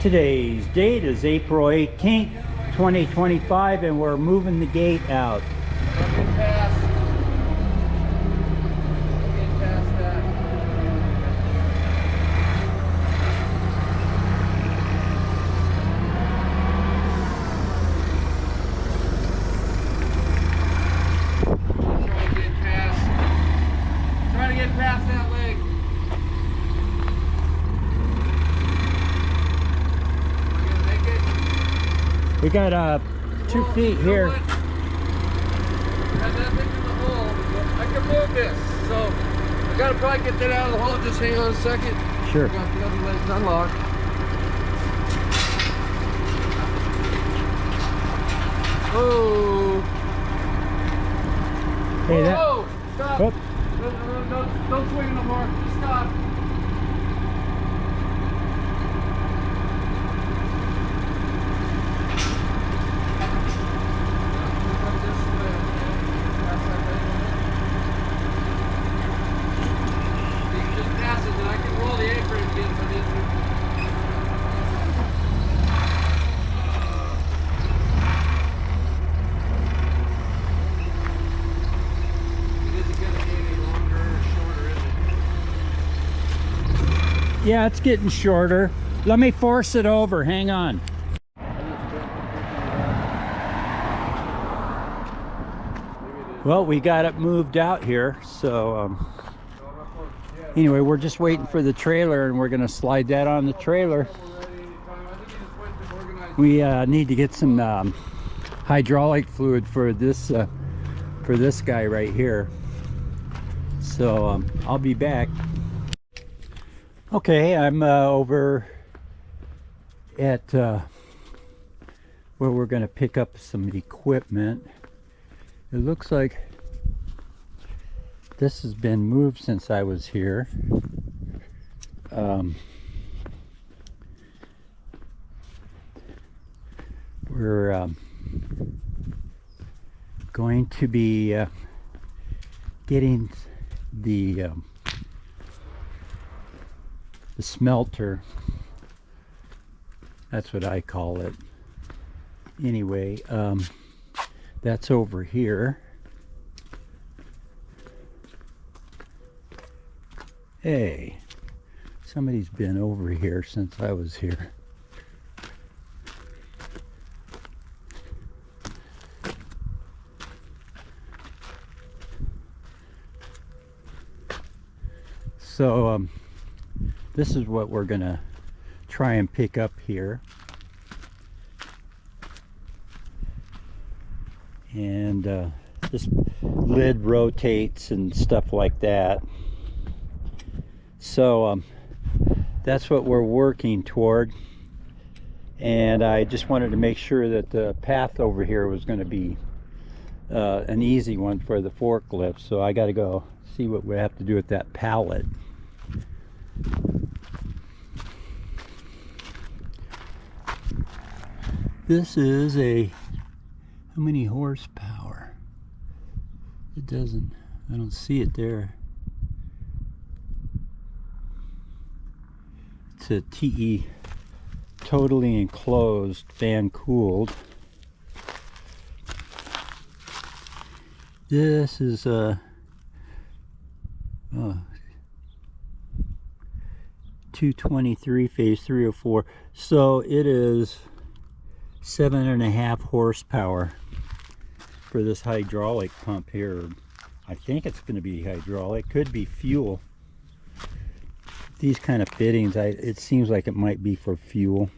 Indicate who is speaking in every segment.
Speaker 1: Today's date is April 18th, 2025, and we're moving the gate out.
Speaker 2: Try to get past that leg.
Speaker 1: We got 2 feet here.
Speaker 2: Got that thing in the hole. I can move this, so I gotta probably get that out of the hole. Just hang on a second.
Speaker 1: Sure.
Speaker 2: Got the other legs unlocked. Oh.
Speaker 1: Hey, that.
Speaker 2: Whoa! Stop!
Speaker 1: Whoop.
Speaker 2: Don't swing no more. Stop.
Speaker 1: Yeah, it's getting shorter. Let me force it over. Hang on. Well, we got it moved out here, so anyway, we're just waiting for the trailer, and we're gonna slide that on the trailer. We need to get some hydraulic fluid for this guy right here, so I'll be back. Okay, I'm over at where we're going to pick up some equipment. It looks like this has been moved since I was here. We're going to be getting the smelter, that's what I call it. Anyway, that's over here. Hey, somebody's been over here since I was here. So this is what we're gonna try and pick up here, and this lid rotates and stuff like that, so that's what we're working toward. And I just wanted to make sure that the path over here was going to be an easy one for the forklift, so I got to go see what we have to do with that pallet. This is a, how many horsepower? It doesn't, I don't see it there. It's a TE, totally enclosed, fan cooled. This is a 223 phase 304, so it is 7.5 horsepower for this hydraulic pump here. I think it's going to be hydraulic, could be fuel. These kind of fittings, it seems like it might be for fuel.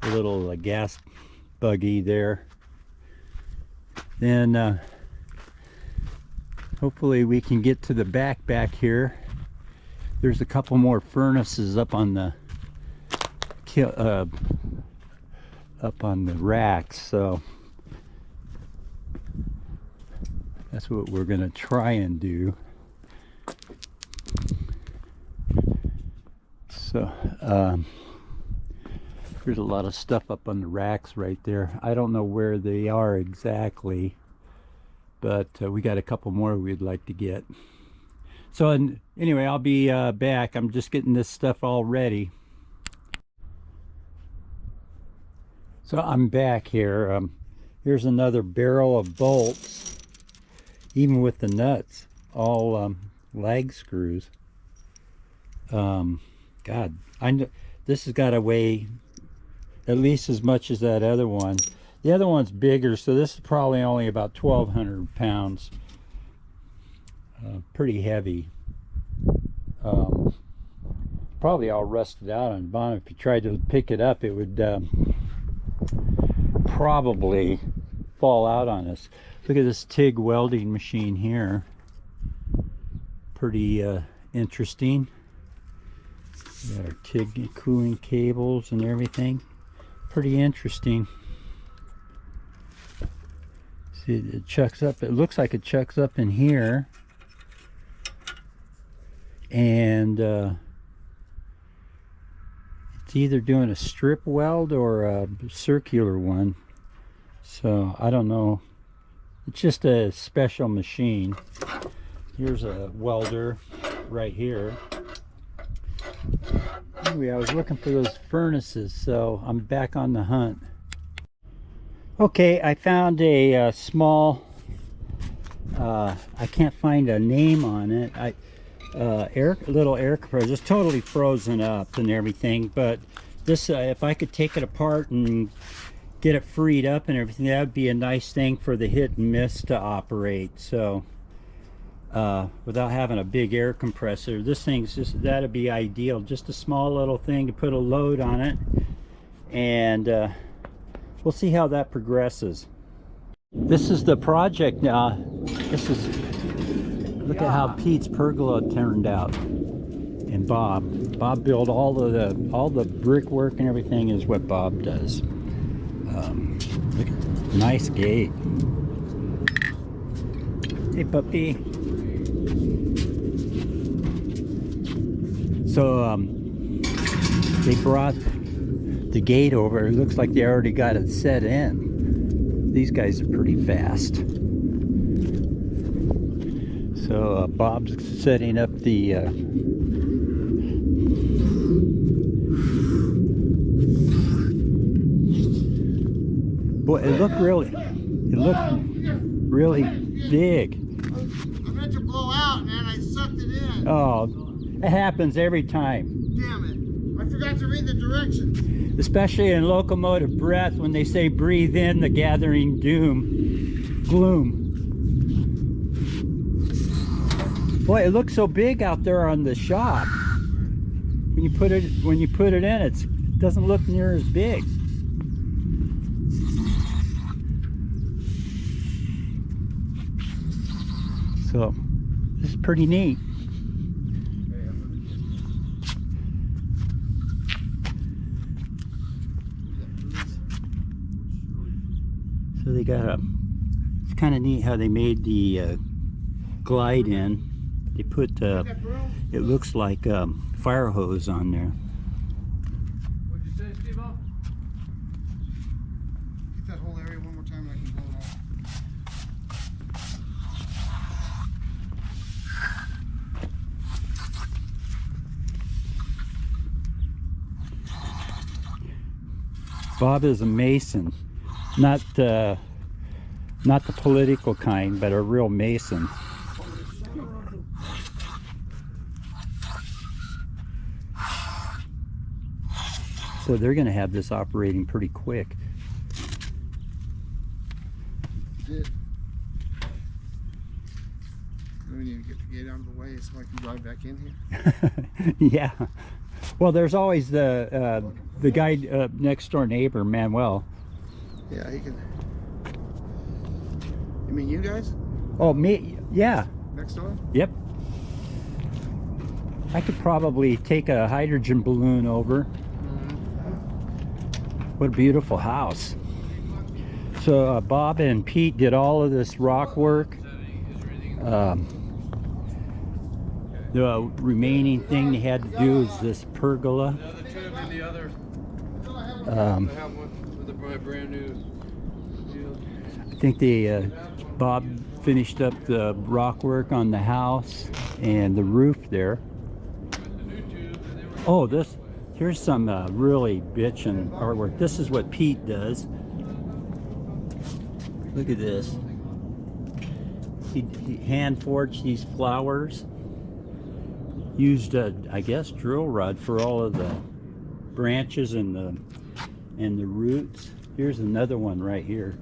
Speaker 1: A little gas buggy there. Then hopefully we can get to the back here. There's a couple more furnaces up on the racks, so that's what we're gonna try and do. So there's a lot of stuff up on the racks right there. I don't know where they are exactly, but we got a couple more we'd like to get. So anyway, I'll be back. I'm just getting this stuff all ready. So I'm back here. Here's another barrel of bolts, even with the nuts, all lag screws. God, this has got to weigh at least as much as that other one. The other one's bigger, so this is probably only about 1,200 pounds. Pretty heavy. Probably all rusted out on the bottom. If you tried to pick it up, it would probably fall out on us. Look at this TIG welding machine here. Pretty interesting. We got our TIG cooling cables and everything. Pretty interesting. See, it chucks up. It looks like it chucks up in here. And it's either doing a strip weld or a circular one. So I don't know. It's just a special machine. Here's a welder right here. Anyway, I was looking for those furnaces, so I'm back on the hunt. Okay, I found a small, I can't find a name on it. Little air compressor. It's totally frozen up and everything, but this, if I could take it apart and get it freed up and everything, that would be a nice thing for the hit and miss to operate. So without having a big air compressor, this thing's just, that'd be ideal. Just a small little thing to put a load on it, and we'll see how that progresses. This is the project now. This is, look at how Pete's pergola turned out. And Bob built all the brickwork and everything is what Bob does. Look, nice gate. Hey puppy. So they brought the gate over. It looks like they already got it set in. These guys are pretty fast. So Bob's setting up the boy, it looked really big.
Speaker 3: I meant to blow out, man. I sucked it in.
Speaker 1: Oh, it happens every time.
Speaker 3: Damn it. I forgot to read the directions.
Speaker 1: Especially in locomotive breath, when they say breathe in the gathering gloom. Boy, it looks so big out there on the shop. When you put it in, it doesn't look near as big. So this is pretty neat. So they got it's kind of neat how they made the glide in. They put it looks like fire hose on there.
Speaker 2: What'd you say, Steve-O?
Speaker 3: Get that whole area one more time and I can blow it off.
Speaker 1: Bob is a mason, not the political kind, but a real mason. So they're going to have this operating pretty quick.
Speaker 3: Did. We need to get the gate out of the way so I can drive back in here.
Speaker 1: Yeah. Well, there's always the guy next door neighbor, Manuel.
Speaker 3: Yeah, he can. You mean you guys?
Speaker 1: Oh, me? Yeah.
Speaker 3: Next door?
Speaker 1: Yep. I could probably take a hydrogen balloon over. What a beautiful house. So Bob and Pete did all of this rock work. The remaining thing they had to do is this pergola.
Speaker 2: The other tube and the other. I have one with my brand new deal.
Speaker 1: I think Bob finished up the rock work on the house and the roof there. Oh, here's some really bitchin' artwork. This is what Pete does. Look at this. He hand forged these flowers. Used a, I guess, drill rod for all of the branches and the roots. Here's another one right here.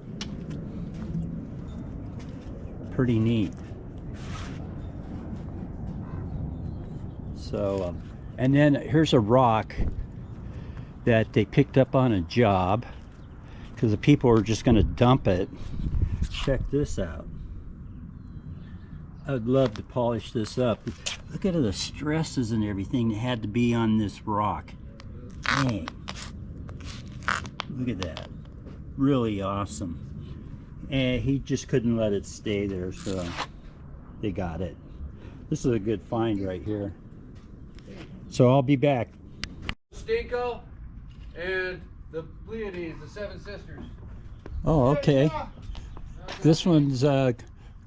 Speaker 1: Pretty neat. So, and then here's a rock that they picked up on a job because the people were just going to dump it. Check this out. I would love to polish this up. Look at the stresses and everything that had to be on this rock. Dang. Look at that. Really awesome. And he just couldn't let it stay there, so they got it. This is a good find right here. So I'll be back.
Speaker 2: Stinko and the Pleiades, the Seven Sisters.
Speaker 1: Oh, okay. This one's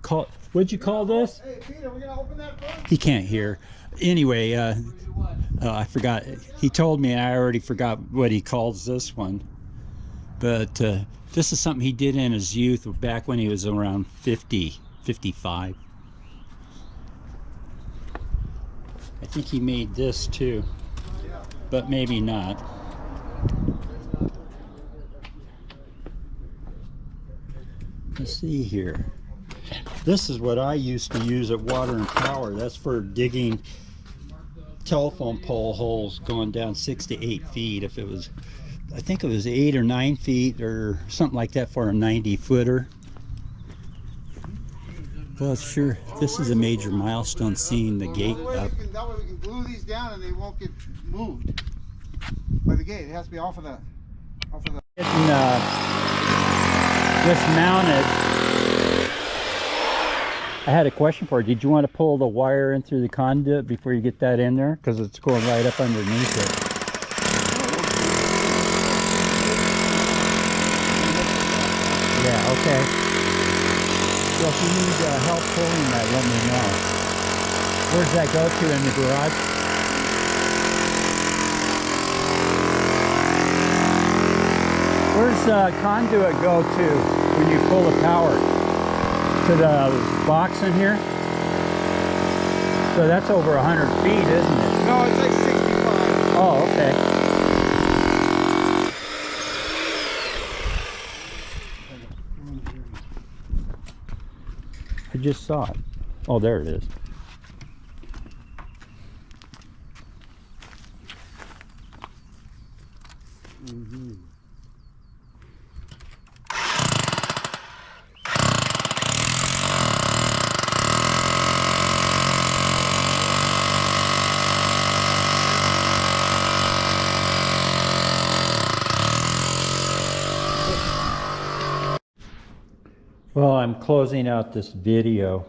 Speaker 1: called, what'd you call this?
Speaker 3: Hey, Peter, we're gonna open that first?
Speaker 1: He can't hear. Anyway, I forgot. He told me and I already forgot what he calls this one. But this is something he did in his youth back when he was around 50, 55. I think he made this too, but maybe not. Let's see here. This is what I used to use at Water and Power. That's for digging telephone pole holes going down 6 to 8 feet. If it was, I think it was 8 or 9 feet or something like that for a 90-footer. Well, sure, this is a major milestone, seeing the gate up.
Speaker 3: That way we can glue these down and they won't get moved by the gate. It has to be off of the.
Speaker 1: Getting this mounted. I had a question for you. Did you want to pull the wire in through the conduit before you get that in there? Because it's going right up underneath it. Yeah, okay. So if you need help pulling that, let me know. Where does that go to, in the garage? Where's the conduit go to when you pull the power? To the box in here? So that's over 100 feet, isn't it?
Speaker 3: No, it's like 65.
Speaker 1: Oh, okay. I just saw it. Oh, there it is. Well, I'm closing out this video.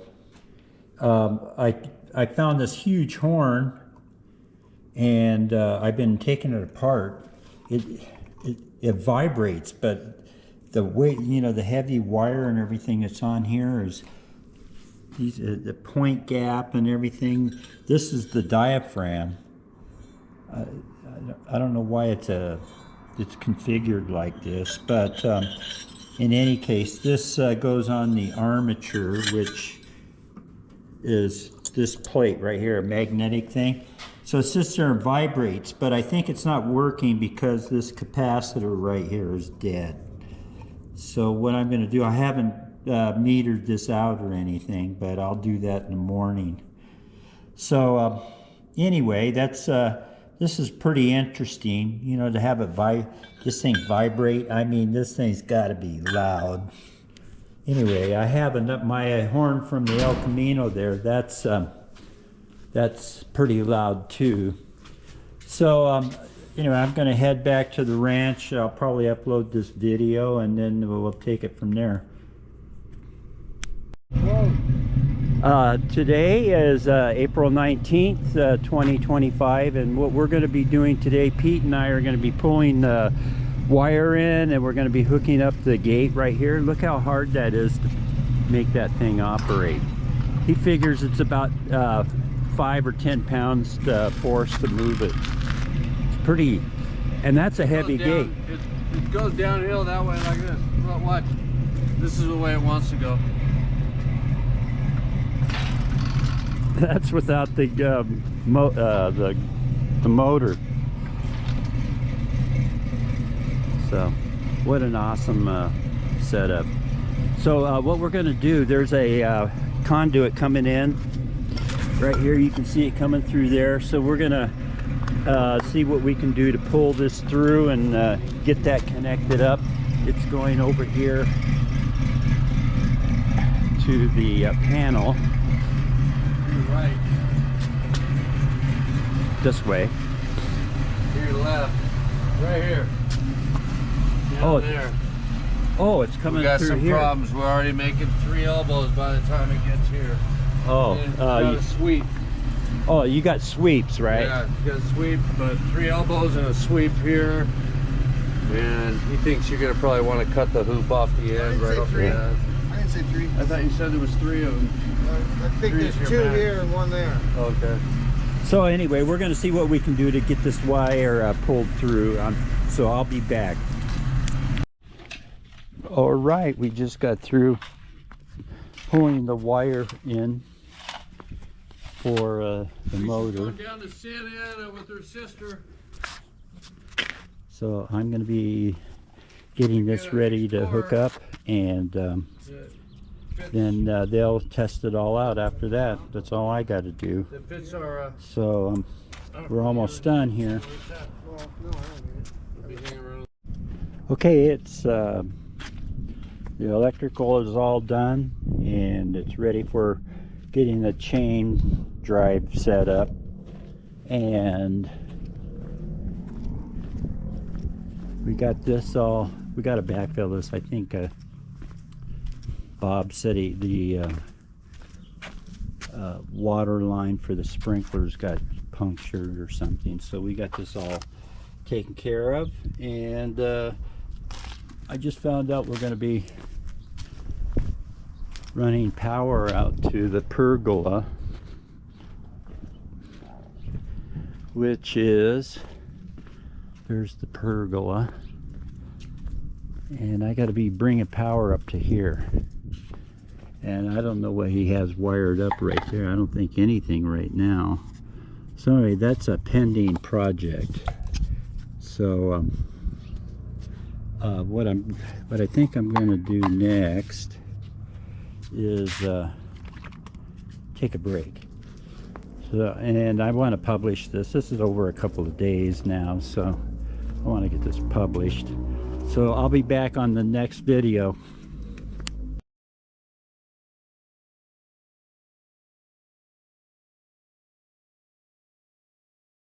Speaker 1: I found this huge horn, and I've been taking it apart. It vibrates, but the weight, you know, the heavy wire and everything that's on here is the point gap and everything. This is the diaphragm. I don't know why it's configured like this, but in any case, this goes on the armature, which is this plate right here, a magnetic thing. So it sits there and vibrates, but I think it's not working because this capacitor right here is dead. So what I'm going to do, I haven't metered this out or anything, but I'll do that in the morning. So anyway, that's this is pretty interesting, you know, to have it this thing vibrate. I mean, this thing's got to be loud. Anyway, I have my horn from the El Camino there. That's pretty loud too. So anyway, I'm going to head back to the ranch. I'll probably upload this video and then we'll take it from there. Today is April 19th, 2025, and what we're going to be doing today, Pete and I are going to be pulling the wire in, and we're going to be hooking up the gate right here. Look how hard that is make that thing operate. He figures it's about 5 or 10 pounds force to move it. It's pretty, and that's a heavy gate.
Speaker 2: It goes downhill that way like this. Well, watch. This is the way it wants to go.
Speaker 1: That's without the motor. So, what an awesome setup. So what we're going to do, there's a conduit coming in right here. You can see it coming through there. So we're going to see what we can do to pull this through and get that connected up. It's going over here to the panel.
Speaker 2: Right.
Speaker 1: This way.
Speaker 2: To your left. Right here. Down
Speaker 1: Oh,
Speaker 2: there.
Speaker 1: Oh, it's coming
Speaker 2: We got
Speaker 1: through
Speaker 2: some
Speaker 1: here.
Speaker 2: problems. We're already making 3 elbows by the time it gets here.
Speaker 1: Oh,
Speaker 2: And it's got a sweep.
Speaker 1: oh, you got sweeps, right?
Speaker 2: Yeah, you got a sweep, but 3 elbows and a sweep here. And he thinks you're gonna probably want to cut the hoop off the end right off the end.
Speaker 3: I didn't say 3.
Speaker 2: I thought you said there was 3 of them.
Speaker 3: I think
Speaker 2: 3
Speaker 3: there's
Speaker 2: is
Speaker 3: 2
Speaker 2: your max.
Speaker 3: here and 1 there.
Speaker 2: Okay.
Speaker 1: So anyway, we're going to see what we can do to get this wire pulled through. So I'll be back. All right, we just got through pulling the wire in for the motor.
Speaker 2: Going down to Santa Ana with her sister.
Speaker 1: So I'm going to be getting this ready to hook up, and then they'll test it all out after that. That's all I got to do.
Speaker 2: That fits our.
Speaker 1: So we're almost done here.
Speaker 3: Well, no, I don't need it.
Speaker 1: Okay, it's the electrical is all done, and it's ready for getting the chain drive set up. And we got this all. We got to backfill this. I think Bob said the water line for the sprinklers got punctured or something. So we got this all taken care of, and I just found out we're going to be running power out to the pergola, which is, there's the pergola, and I got to be bringing power up to here. And I don't know what he has wired up right there. I don't think anything right now. So anyway, that's a pending project. So what I think I'm going to do next is take a break. So, and I want to publish this. This is over a couple of days now, so I want to get this published. So I'll be back on the next video.